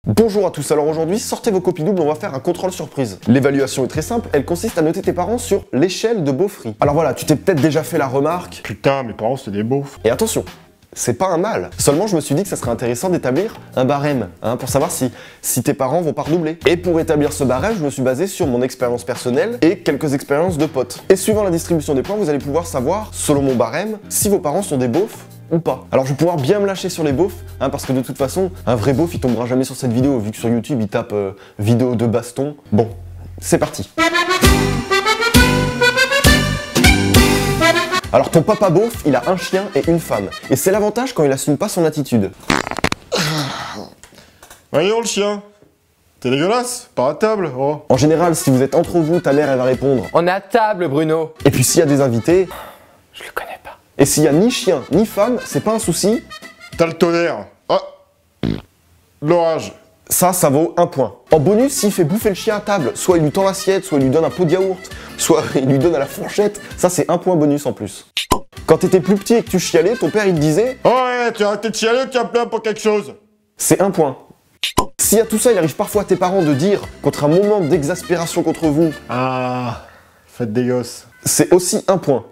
Bonjour à tous, alors aujourd'hui, sortez vos copies doubles, on va faire un contrôle surprise. L'évaluation est très simple, elle consiste à noter tes parents sur l'échelle de beaufry. Alors voilà, tu t'es peut-être déjà fait la remarque. Putain, mes parents c'est des beaufs. Et attention, c'est pas un mal. Seulement, je me suis dit que ça serait intéressant d'établir un barème, pour savoir si tes parents vont pas redoubler. Et pour établir ce barème, je me suis basé sur mon expérience personnelle et quelques expériences de potes. Et suivant la distribution des points, vous allez pouvoir savoir, selon mon barème, si vos parents sont des beaufs ou pas. Alors je vais pouvoir bien me lâcher sur les beaufs, parce que de toute façon, un vrai beauf il tombera jamais sur cette vidéo, vu que sur YouTube il tape vidéo de baston. Bon, c'est parti. Alors ton papa beauf, il a un chien et une femme. Et c'est l'avantage quand il assume pas son attitude. Voyons le chien. T'es dégueulasse, pas à table, oh. En général, si vous êtes entre vous, ta mère elle va répondre. On est à table, Bruno. Et puis s'il y a des invités, Je le connais pas. et s'il y a ni chien ni femme, c'est pas un souci. T'as le tonnerre. Ah. L'orage. Ça vaut un point. En bonus, s'il fait bouffer le chien à table, soit il lui tend l'assiette, soit il lui donne un pot de yaourt, soit il lui donne à la fourchette, ça c'est un point bonus en plus. Quand t'étais plus petit et que tu chialais, ton père il te disait Oh ouais, tu as arrêté de chialer ou tu as plaint pour quelque chose? c'est un point. Si à tout ça il arrive parfois à tes parents de dire, contre un moment d'exaspération contre vous, Ah, faites des gosses. c'est aussi un point.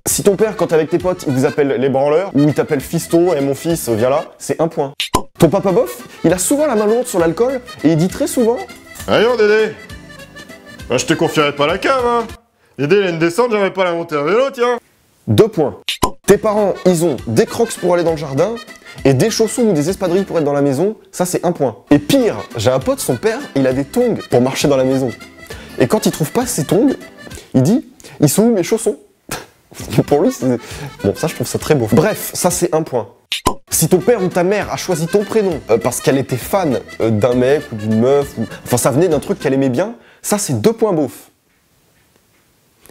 Si ton père, quand t'es avec tes potes, il vous appelle les branleurs, ou il t'appelle fiston et mon fils, viens là, c'est un point. Ton papa bof, il a souvent la main lourde sur l'alcool et il dit très souvent Voyons Dédé. Bah, je te confierai pas la cave, hein. Dédé il a une descente, j'aimerais pas la monter à vélo, tiens. 2 points. Tes parents, ils ont des crocs pour aller dans le jardin et des chaussons ou des espadrilles pour être dans la maison, ça c'est un point. Et pire, j'ai un pote, son père, il a des tongs pour marcher dans la maison. Et quand il trouve pas ses tongs, il dit ils sont où mes chaussons? Pour lui, c'est... Bon, ça je trouve ça très beau. Bref, ça c'est un point. Si ton père ou ta mère a choisi ton prénom parce qu'elle était fan d'un mec ou d'une meuf, enfin ça venait d'un truc qu'elle aimait bien, ça c'est 2 points beauf.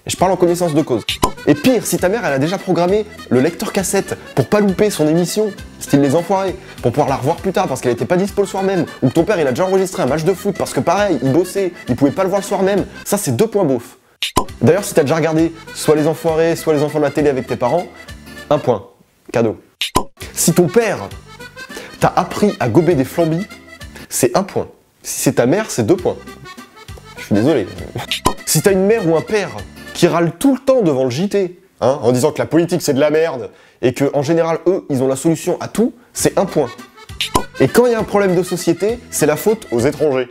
Et je parle en connaissance de cause. Et pire, si ta mère elle a déjà programmé le lecteur cassette pour pas louper son émission, style Les Enfoirés, pour pouvoir la revoir plus tard parce qu'elle était pas dispo le soir même, ou que ton père il a déjà enregistré un match de foot parce que pareil, il bossait, il pouvait pas le voir le soir même, ça c'est 2 points beauf. D'ailleurs, si t'as déjà regardé soit Les Enfoirés, soit Les Enfants de la télé avec tes parents, 1 point. Cadeau. Si ton père t'a appris à gober des flambis, c'est 1 point. Si c'est ta mère, c'est 2 points. Je suis désolé. Si t'as une mère ou un père qui râle tout le temps devant le JT, en disant que la politique c'est de la merde, et que en général eux, ils ont la solution à tout, c'est 1 point. Et quand il y a un problème de société, c'est la faute aux étrangers.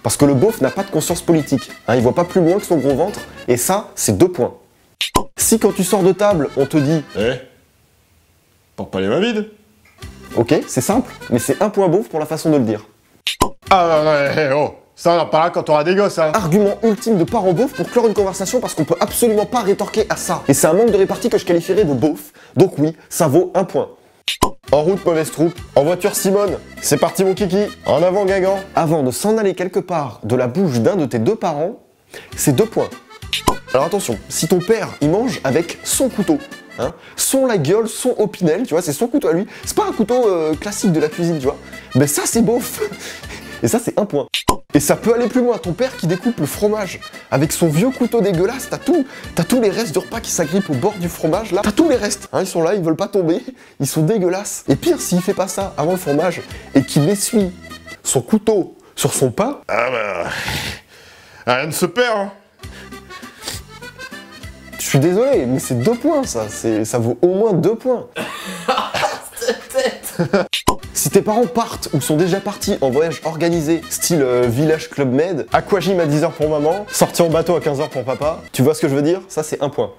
Parce que le beauf n'a pas de conscience politique. Il voit pas plus loin que son gros ventre, et ça, c'est 2 points. Si quand tu sors de table, on te dit Eh, porte pas les mains vides. ok, c'est simple, mais c'est 1 point beauf pour la façon de le dire. Ah ouais, oh. Ça on en parlera quand t'auras des gosses, hein. Argument ultime de parent beauf pour clore une conversation parce qu'on peut absolument pas rétorquer à ça. Et c'est un manque de répartie que je qualifierais de beauf, donc oui, ça vaut 1 point. En route, mauvaise troupe. En voiture, Simone. C'est parti, mon kiki. En avant, Guingamp. Avant de s'en aller quelque part de la bouche d'un de tes 2 parents, c'est 2 points. Alors attention, si ton père, il mange avec son couteau, son la gueule, son opinel, tu vois, c'est son couteau à lui. C'est pas un couteau classique de la cuisine, tu vois. Mais ça, c'est beauf. Et ça, c'est 1 point. Et ça peut aller plus loin. Ton père qui découpe le fromage avec son vieux couteau dégueulasse, t'as tous les restes du repas qui s'agrippent au bord du fromage, là. T'as tous les restes. Ils sont là, ils veulent pas tomber. Ils sont dégueulasses. Et pire, s'il fait pas ça avant le fromage et qu'il essuie son couteau sur son pain. Ah bah... rien ne se perd, hein. Je suis désolé, mais c'est 2 points, ça. Ça vaut au moins 2 points. Si tes parents partent ou sont déjà partis en voyage organisé, style Village Club Med, aquagym à 10h pour maman, sortie en bateau à 15h pour papa, tu vois ce que je veux dire? Ça c'est 1 point.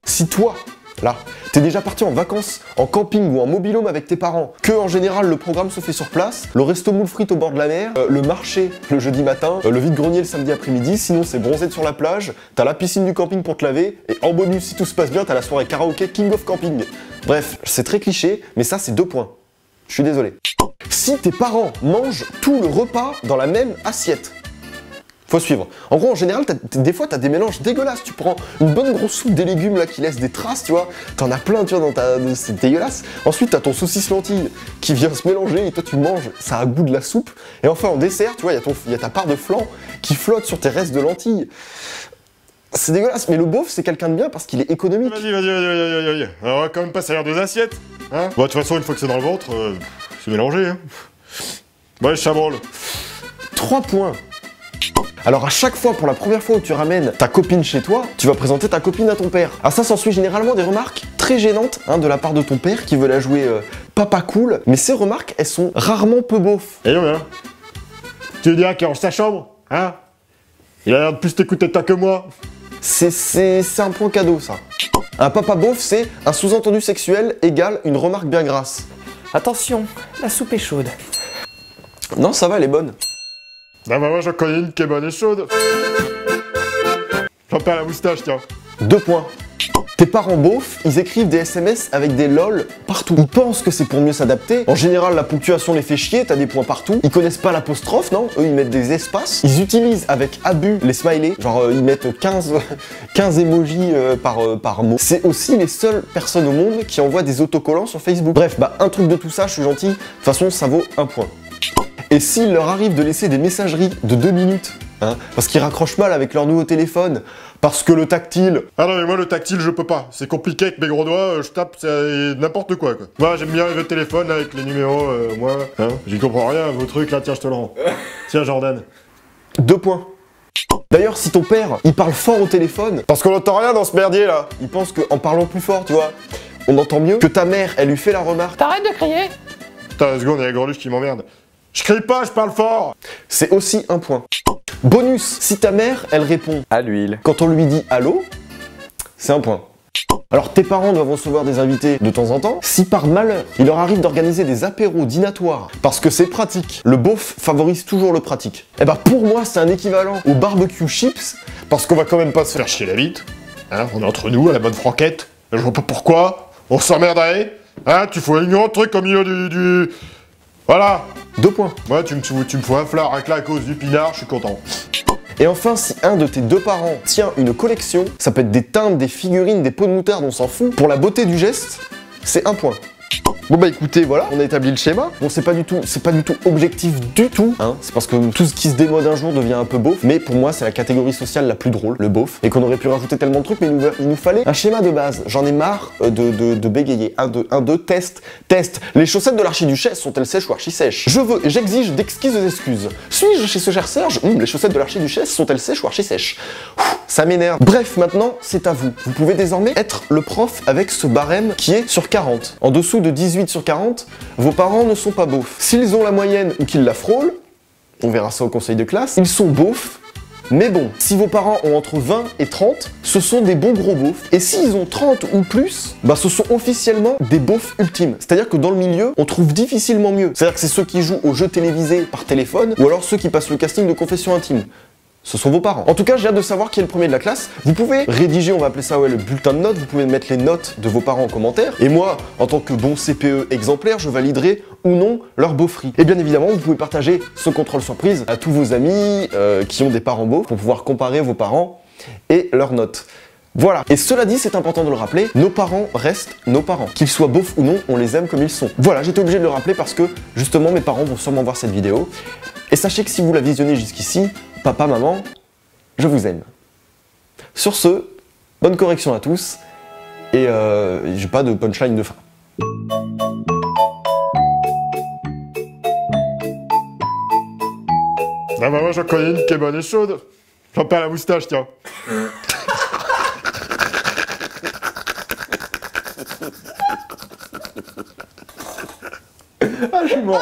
Si toi, là, t'es déjà parti en vacances, en camping ou en mobilhome avec tes parents, que en général le programme se fait sur place, le resto moule frites au bord de la mer, le marché le jeudi matin, le vide-grenier le samedi après-midi, sinon c'est bronzé sur la plage, t'as la piscine du camping pour te laver, et en bonus si tout se passe bien, t'as la soirée karaoké King of Camping. Bref, c'est très cliché, mais ça c'est 2 points. Je suis désolé. Si tes parents mangent tout le repas dans la même assiette, faut suivre. En gros, en général, des fois, t'as des mélanges dégueulasses. Tu prends une bonne grosse soupe des légumes là qui laisse des traces, tu vois. T'en as plein, tu vois, c'est dégueulasse. Ensuite, t'as ton saucisse lentille qui vient se mélanger et toi, tu manges, ça a goût de la soupe. Et enfin, en dessert, tu vois, il y a ta part de flan qui flotte sur tes restes de lentilles. C'est dégueulasse, mais le beauf, c'est quelqu'un de bien parce qu'il est économique. Vas-y. Alors, on va quand même pas salir 2 assiettes. Bon, de toute façon, une fois que c'est dans le ventre, c'est mélangé, hein. Ouais, chabrol. 3 points. Alors à chaque fois, pour la première fois où tu ramènes ta copine chez toi, tu vas présenter ta copine à ton père. Ah ça s'ensuit généralement des remarques très gênantes de la part de ton père qui veut la jouer papa cool. Mais ces remarques, elles sont rarement peu beaufs. Et non, hein. Tu veux dire qu'il range sa chambre, hein? Il a l'air de plus t'écouter de toi que moi. C'est un point cadeau ça. Un papa beauf, c'est un sous-entendu sexuel égale une remarque bien grasse. Attention, la soupe est chaude. Non, ça va, elle est bonne. Ah bah moi j'en connais une qui est bonne et chaude. J'en perds la moustache, tiens. 2 points. Tes parents beaufs, ils écrivent des SMS avec des lol partout. Ils pensent que c'est pour mieux s'adapter. En général, la ponctuation les fait chier, t'as des points partout. Ils connaissent pas l'apostrophe, non? Eux, ils mettent des espaces. Ils utilisent avec abus les smileys. Genre, ils mettent 15 emojis par mot. C'est aussi les seules personnes au monde qui envoient des autocollants sur Facebook. Bref, bah, un truc de tout ça, je suis gentil. De toute façon, ça vaut 1 point. Et s'il leur arrive de laisser des messageries de 2 minutes, parce qu'ils raccrochent mal avec leur nouveau téléphone, parce que le tactile... Ah non mais moi le tactile je peux pas, c'est compliqué avec mes gros doigts, je tape, c'est n'importe quoi. Moi j'aime bien le téléphone avec les numéros, moi, j'y comprends rien, vos trucs là, tiens je te le rends. Tiens Jordan. 2 points. D'ailleurs, si ton père, il parle fort au téléphone, parce qu'on n'entend rien dans ce merdier là, il pense qu'en parlant plus fort, tu vois, on entend mieux, que ta mère, elle lui fait la remarque. T'arrêtes de crier? Putain, une seconde, il y a la greluche qui m'emmerde. Je crie pas, je parle fort. C'est aussi 1 point. Bonus, si ta mère, elle répond À l'huile. quand on lui dit allô, c'est 1 point. Alors tes parents doivent recevoir des invités de temps en temps. Si par malheur, il leur arrive d'organiser des apéros dînatoires, parce que c'est pratique, le beauf favorise toujours le pratique. Eh bah pour moi, c'est un équivalent au barbecue chips, parce qu'on va quand même pas se faire chier la bite. On est entre nous, à la bonne franquette. Je vois pas pourquoi. On s'emmerderait. Tu fous un grand truc au milieu du... Voilà. 2 points. Moi, tu me fous un fleur avec là à cause du pinard, je suis content. Et enfin, si un de tes 2 parents tient une collection, ça peut être des timbres, des figurines, des pots de moutarde, on s'en fout, pour la beauté du geste, c'est 1 point. Bon bah écoutez, voilà, on a établi le schéma. Bon, c'est pas du tout objectif du tout, c'est parce que tout ce qui se démode un jour devient un peu beauf, mais pour moi c'est la catégorie sociale la plus drôle, le beauf, et qu'on aurait pu rajouter tellement de trucs, mais il nous fallait un schéma de base. J'en ai marre de bégayer. 1, 2, test. Les chaussettes de l'archiduchesse sont-elles sèches ou archi-sèches? J'exige d'exquises excuses. Suis-je chez ce cher Serge? Les chaussettes de l'archiduchesse sont-elles sèches ou archi-sèches? Ça m'énerve. Bref, maintenant, c'est à vous. Vous pouvez désormais être le prof avec ce barème qui est sur 40. En dessous de 18 sur 40, vos parents ne sont pas beaufs. S'ils ont la moyenne ou qu'ils la frôlent, on verra ça au conseil de classe, ils sont beaufs, mais bon. Si vos parents ont entre 20 et 30, ce sont des bons gros beaufs. Et s'ils ont 30 ou plus, bah ce sont officiellement des beaufs ultimes. C'est-à-dire que dans le milieu, on trouve difficilement mieux. C'est-à-dire que c'est ceux qui jouent aux jeux télévisés par téléphone, ou alors ceux qui passent le casting de confession intime. Ce sont vos parents. En tout cas, j'ai hâte de savoir qui est le premier de la classe. Vous pouvez rédiger, on va appeler ça le bulletin de notes, vous pouvez mettre les notes de vos parents en commentaire. Et moi, en tant que bon CPE exemplaire, je validerai ou non leur beaufrie. Et bien évidemment, vous pouvez partager ce contrôle surprise à tous vos amis qui ont des parents beaufs pour pouvoir comparer vos parents et leurs notes. Voilà. Et cela dit, c'est important de le rappeler, nos parents restent nos parents. Qu'ils soient beaufs ou non, on les aime comme ils sont. Voilà, j'étais obligé de le rappeler parce que, justement, mes parents vont sûrement voir cette vidéo. Et sachez que si vous la visionnez jusqu'ici, papa, maman, je vous aime. Sur ce, bonne correction à tous, et j'ai pas de punchline de fin. Ah bah moi j'en connais une qui est bonne et chaude. J'en perds la moustache, tiens. Ah, je suis mort.